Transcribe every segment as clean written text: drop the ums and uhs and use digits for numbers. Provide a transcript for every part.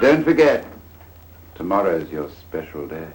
Don't forget, tomorrow's your special day.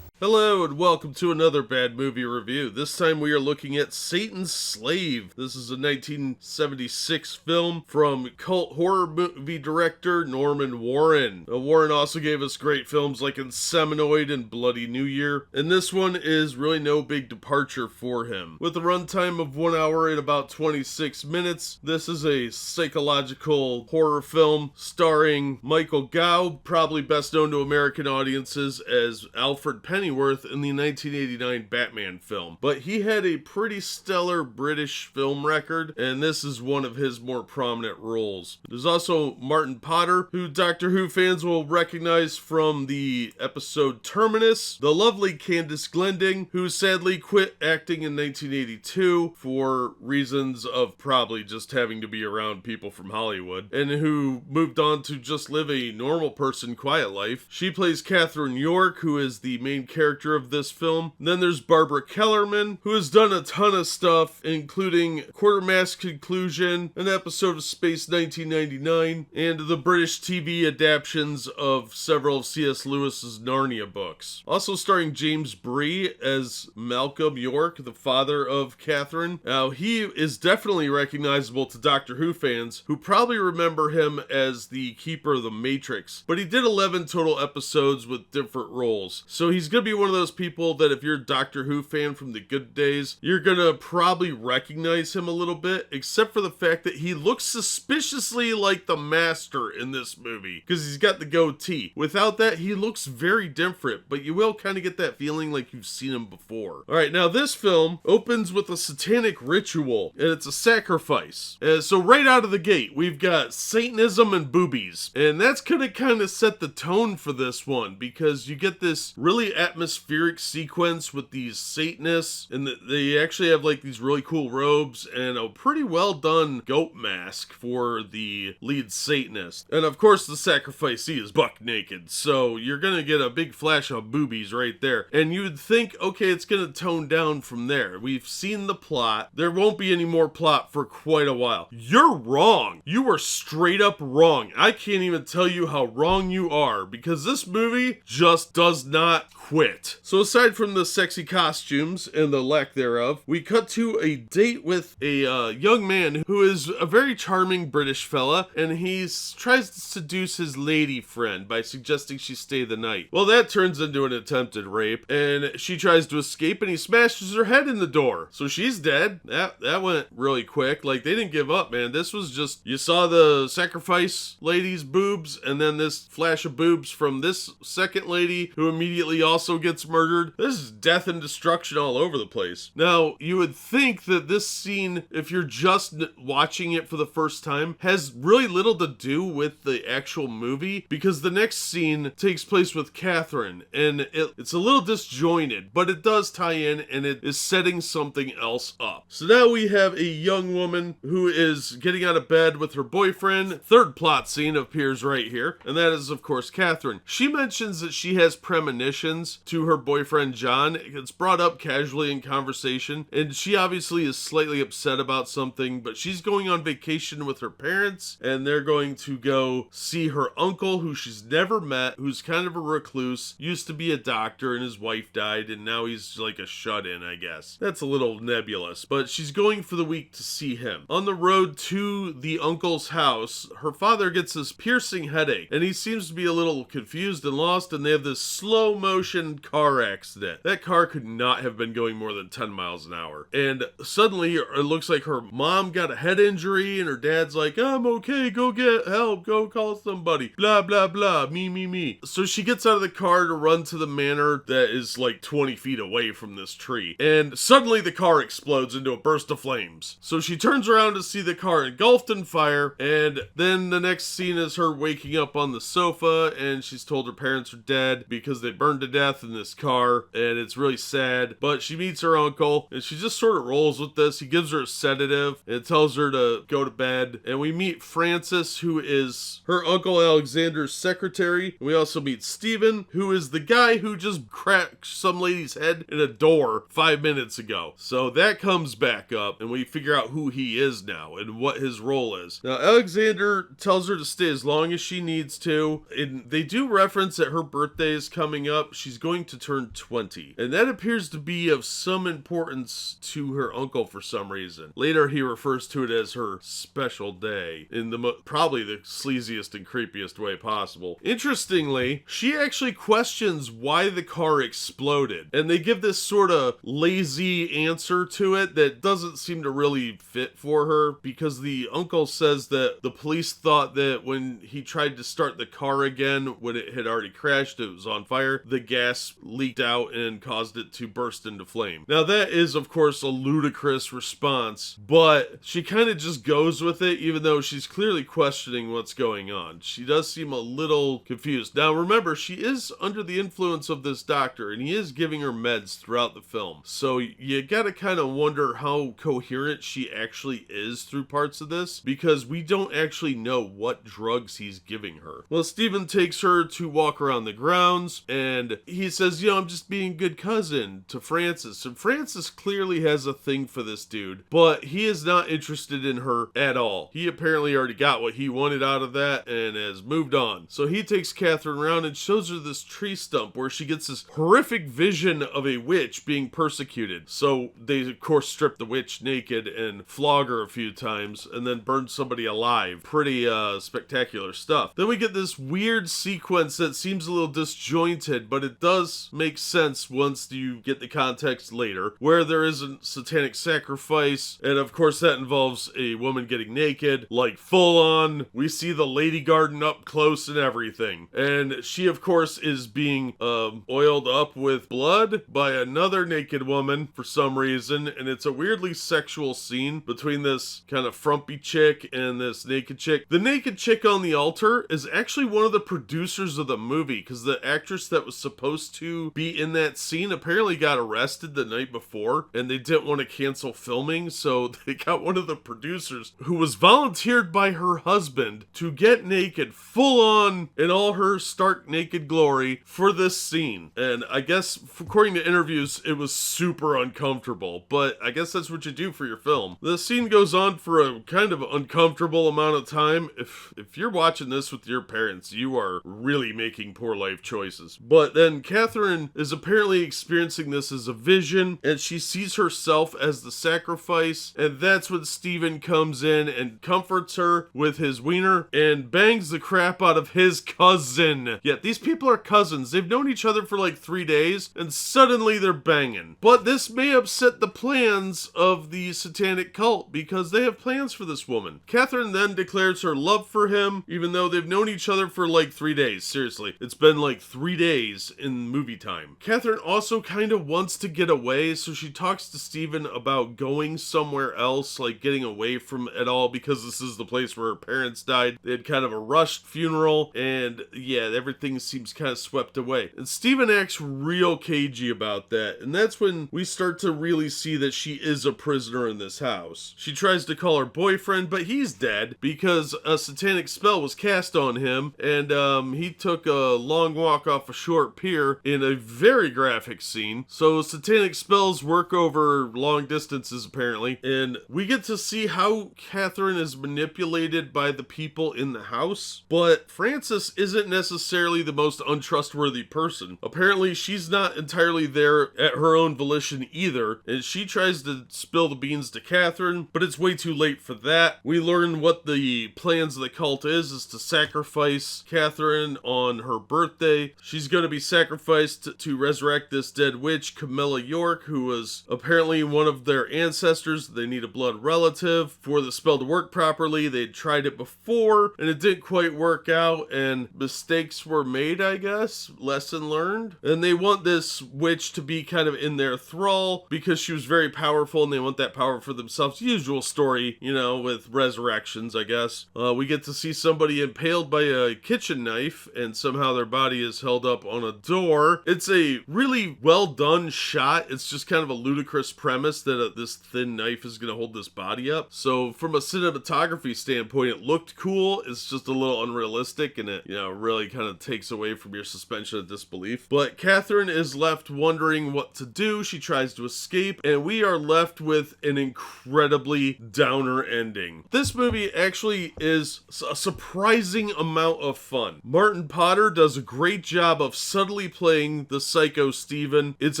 Hello and welcome to another bad movie review. This time we are looking at Satan's Slave. This is a 1976 film from cult horror movie director Norman Warren. Warren also gave us great films like Inseminoid and Bloody New Year, and this one is really no big departure for him. With a runtime of 1 hour and about 26 minutes, this is a psychological horror film starring Michael Gough, probably best known to American audiences as Alfred Pennyworth in the 1989 Batman film. But he had a pretty stellar British film record, and this is one of his more prominent roles. There's also Martin Potter, who Doctor Who fans will recognize from the episode Terminus, the lovely Candace Glendenning, who sadly quit acting in 1982 for reasons of probably just having to be around people from Hollywood, and who moved on to just live a normal person, quiet life. She plays Catherine York, who is the main character of this film. And then there's Barbra Kellerman, who has done a ton of stuff, including Quartermass Conclusion, an episode of Space 1999, and the British TV adaptations of several of C.S. Lewis's Narnia books. Also starring James Bree as Malcolm York, the father of Catherine. Now, he is definitely recognizable to Doctor Who fans, who probably remember him as the Keeper of the Matrix, but he did 11 total episodes with different roles. So he's gonna be one of those people that if you're a Doctor Who fan from the good days, you're gonna probably recognize him a little bit, except for the fact that he looks suspiciously like the Master in this movie, because he's got the goatee. Without that, he looks very different, but you will kind of get that feeling like you've seen him before. Alright, now this film opens with a satanic ritual, and it's a sacrifice. So right out of the gate, we've got Satanism and boobies, and that's gonna kind of set the tone for this one, because you get this really atmospheric sequence with these Satanists, and they actually have like these really cool robes and a pretty well done goat mask for the lead Satanist. And of course the sacrificee is buck naked, so you're gonna get a big flash of boobies right there. And you'd think, okay, it's gonna tone down from there. We've seen the plot. There won't be any more plot for quite a while. You're wrong. You are straight up wrong. I can't even tell you how wrong you are, because this movie just does not quit. So aside from the sexy costumes and the lack thereof, we cut to a date with a young man who is a very charming British fella, and he tries to seduce his lady friend by suggesting she stay the night. Well, that turns into an attempted rape, and she tries to escape, and he smashes her head in the door. So she's dead. That went really quick. Like, they didn't give up, man. This was just, you saw the sacrifice lady's boobs, and then this flash of boobs from this second lady, who immediately also gets murdered. This is death and destruction all over the place. Now, you would think that this scene, if you're just watching it for the first time, has really little to do with the actual movie, because the next scene takes place with Catherine, and it's a little disjointed, but it does tie in, and it is setting something else up. So now we have a young woman who is getting out of bed with her boyfriend. Third plot scene appears right here, and that is, of course, Catherine. She mentions that she has premonitions to her boyfriend John. It's brought up casually in conversation, and she obviously is slightly upset about something, but she's going on vacation with her parents, and they're going to go see her uncle, who she's never met, who's kind of a recluse, used to be a doctor, and his wife died, and now he's like a shut-in, I guess. That's a little nebulous, but she's going for the week to see him. On the road to the uncle's house, her father gets this piercing headache, and he seems to be a little confused and lost, and they have this slow motion car accident. That car could not have been going more than 10 miles an hour. And suddenly it looks like her mom got a head injury, and her dad's like, I'm okay, go get help, go call somebody, blah, blah, blah, me. So she gets out of the car to run to the manor that is like 20 feet away from this tree. And suddenly the car explodes into a burst of flames. So she turns around to see the car engulfed in fire, and then the next scene is her waking up on the sofa, and she's told her parents are dead because they burned to death. death in this car, and it's really sad. But she meets her uncle, and she just sort of rolls with this. He gives her a sedative and tells her to go to bed. And we meet Francis, who is her Uncle Alexander's secretary. We also meet Stephen, who is the guy who just cracked some lady's head in a door 5 minutes ago. So that comes back up, and we figure out who he is now and what his role is. Now, Alexander tells her to stay as long as she needs to, and they do reference that her birthday is coming up. She's going to turn 20, and that appears to be of some importance to her uncle for some reason. Later, he refers to it as her special day in probably the sleaziest and creepiest way possible. Interestingly, she actually questions why the car exploded, and they give this sort of lazy answer to it that doesn't seem to really fit for her, because the uncle says that the police thought that when he tried to start the car again, when it had already crashed, it was on fire, the gas leaked out and caused it to burst into flame. Now that is, of course, a ludicrous response, but she kind of just goes with it, even though she's clearly questioning what's going on. She does seem a little confused. Now remember, she is under the influence of this doctor, and he is giving her meds throughout the film, so you gotta kind of wonder how coherent she actually is through parts of this, because we don't actually know what drugs he's giving her. Well, Stephen takes her to walk around the grounds, and he says, I'm just being a good cousin to Francis. And Francis clearly has a thing for this dude, but he is not interested in her at all. He apparently already got what he wanted out of that and has moved on. So he takes Catherine around and shows her this tree stump where she gets this horrific vision of a witch being persecuted. So they, of course, strip the witch naked and flog her a few times and then burn somebody alive. Pretty spectacular stuff. Then we get this weird sequence that seems a little disjointed, but it does make sense once you get the context later, where there is a satanic sacrifice, and of course that involves a woman getting naked, like full on. We see the lady garden up close and everything, and she of course is being oiled up with blood by another naked woman for some reason, and it's a weirdly sexual scene between this kind of frumpy chick and this naked chick. The naked chick on the altar is actually one of the producers of the movie, because the actress that was supposed to be in that scene apparently got arrested the night before, and they didn't want to cancel filming, so they got one of the producers who was volunteered by her husband to get naked full on in all her stark naked glory for this scene. And I guess, according to interviews, it was super uncomfortable, but I guess that's what you do for your film. The scene goes on for a kind of uncomfortable amount of time. If you're watching this with your parents, you are really making poor life choices. But then Catherine is apparently experiencing this as a vision, and she sees herself as the sacrifice, and that's when Stephen comes in and comforts her with his wiener and bangs the crap out of his cousin. Yet these people are cousins. They've known each other for like 3 days, and suddenly they're banging. But this may upset the plans of the satanic cult, because they have plans for this woman. Catherine then declares her love for him, even though they've known each other for like 3 days. Seriously, it's been like 3 days in movie time. Catherine also kind of wants to get away, so she talks to Stephen about going somewhere else, like getting away from it all, because this is the place where her parents died. They had kind of a rushed funeral, and yeah, everything seems kind of swept away. And Stephen acts real cagey about that, and that's when we start to really see that she is a prisoner in this house. She tries to call her boyfriend, but he's dead because a satanic spell was cast on him, and he took a long walk off a short pier in a very graphic scene. So satanic spells work over long distances apparently, and we get to see how Catherine is manipulated by the people in the house. But Frances isn't necessarily the most untrustworthy person. Apparently she's not entirely there at her own volition either, and she tries to spill the beans to Catherine, but it's way too late for that. We learn what the plans of the cult is to sacrifice Catherine on her birthday. She's going to be sacrificed to resurrect this dead witch, Camilla York, who was apparently one of their ancestors. They need a blood relative for the spell to work properly. They'd tried it before and it didn't quite work out, and mistakes were made, I guess. Lesson learned. And they want this witch to be kind of in their thrall because she was very powerful and they want that power for themselves. Usual story, you know, with resurrections, I guess. We get to see somebody impaled by a kitchen knife, and somehow their body is held up on a door. It's a really well done shot. It's just kind of a ludicrous premise that this thin knife is going to hold this body up. So from a cinematography standpoint, it looked cool. It's just a little unrealistic, and it, really kind of takes away from your suspension of disbelief. But Catherine is left wondering what to do. She tries to escape, and we are left with an incredibly downer ending. This movie actually is a surprising amount of fun. Martin Potter does a great job of subtly playing the psycho Steven. It's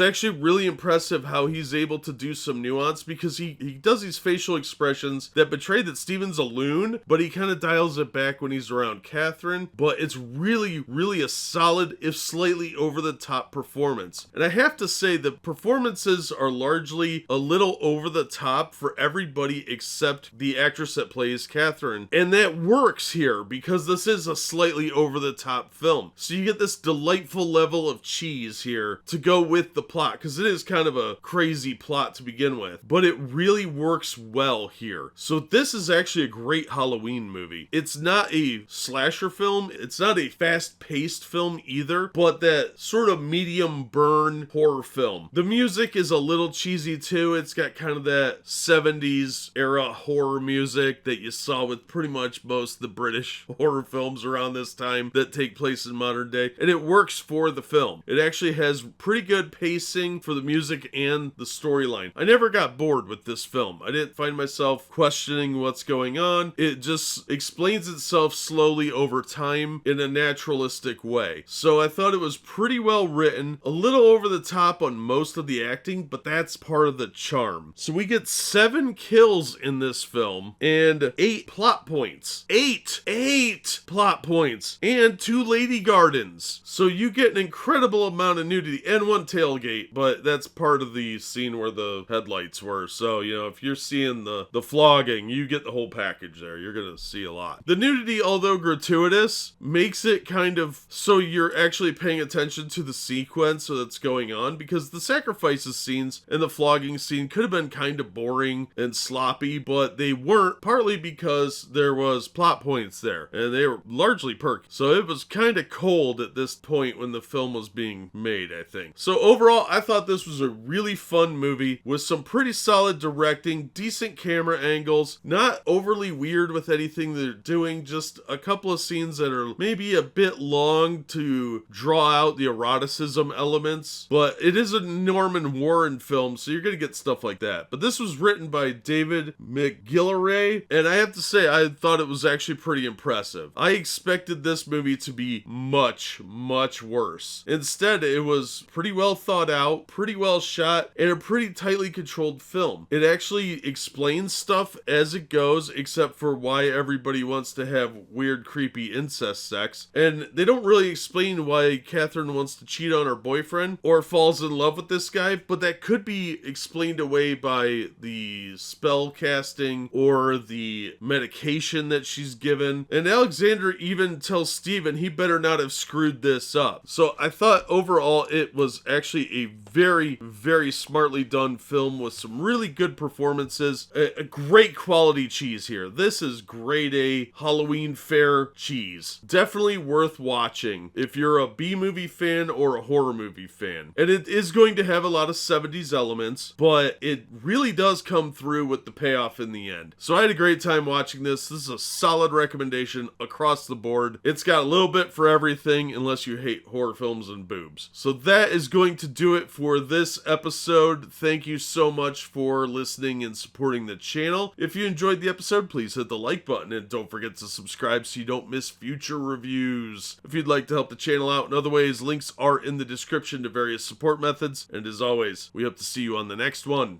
actually really impressive how he's able to do some nuance, because he does these facial expressions that betray that Steven's a loon, but he kind of dials it back when he's around Catherine. But it's really, really a solid, if slightly over the top performance. And I have to say the performances are largely a little over the top for everybody except the actress that plays Catherine. And that works here because this is a slightly over the top film. So you get this delightful level of cheese here to go with the plot, because it is kind of a crazy plot to begin with, but it really works well here. So this is actually a great Halloween movie. It's not a slasher film, it's not a fast-paced film either, but that sort of medium burn horror film. The music is a little cheesy too. It's got kind of that 70s era horror music that you saw with pretty much most of the British horror films around this time that take place in modern day, and it works for the film. It actually has pretty good pacing for the music and the storyline. I never got bored with this film. I didn't find myself questioning what's going on. It just explains itself slowly over time in a naturalistic way. So I thought it was pretty well written, a little over the top on most of the acting, but that's part of the charm. So we get 7 kills in this film and 8 plot points. 8 plot points and 2 lady gardens. So you get an incredible amount of nudity and 1 tailgate, but that's part of the scene where the headlights were. So, if you're seeing the flogging, you get the whole package there. You're gonna see a lot. The nudity, although gratuitous, makes it kind of so you're actually paying attention to the sequence that's going on, because the sacrifices scenes and the flogging scene could have been kind of boring and sloppy, but they weren't, partly because there was plot points there and they were largely perky. So it was kind of cold at this point when the film was being made, I think. So overall, I thought this was a really fun movie with some pretty solid directing, decent camera angles, not overly weird with anything they're doing, just a couple of scenes that are maybe a bit long to draw out the eroticism elements, but it is a Norman Warren film, so you're gonna get stuff like that. But this was written by David McGillivray, and I have to say, I thought it was actually pretty impressive. I expected this movie to be much, much worse. Instead, it was pretty well thought out, pretty well shot, and a pretty tightly controlled film. It actually explains stuff as it goes, except for why everybody wants to have weird, creepy incest sex. And they don't really explain why Catherine wants to cheat on her boyfriend or falls in love with this guy, but that could be explained away by the spell casting or the medication that she's given. And Alexander even tells Steven he better not have screwed this up. So I thought overall it was actually a very, very smartly done film with some really good performances. A great quality cheese here. This is grade A Halloween fair cheese. Definitely worth watching if you're a B-movie fan or a horror movie fan. And it is going to have a lot of 70s elements, but it really does come through with the payoff in the end. So I had a great time watching this. This is a solid recommendation across the board. It's got a little bit for everything, unless you hate horror films and boobs. So that is going to do it for this episode. Thank you so much for listening and supporting the channel. If you enjoyed the episode, please hit the like button and don't forget to subscribe so you don't miss future reviews. If you'd like to help the channel out in other ways, links are in the description to various support methods. And as always, we hope to see you on the next one.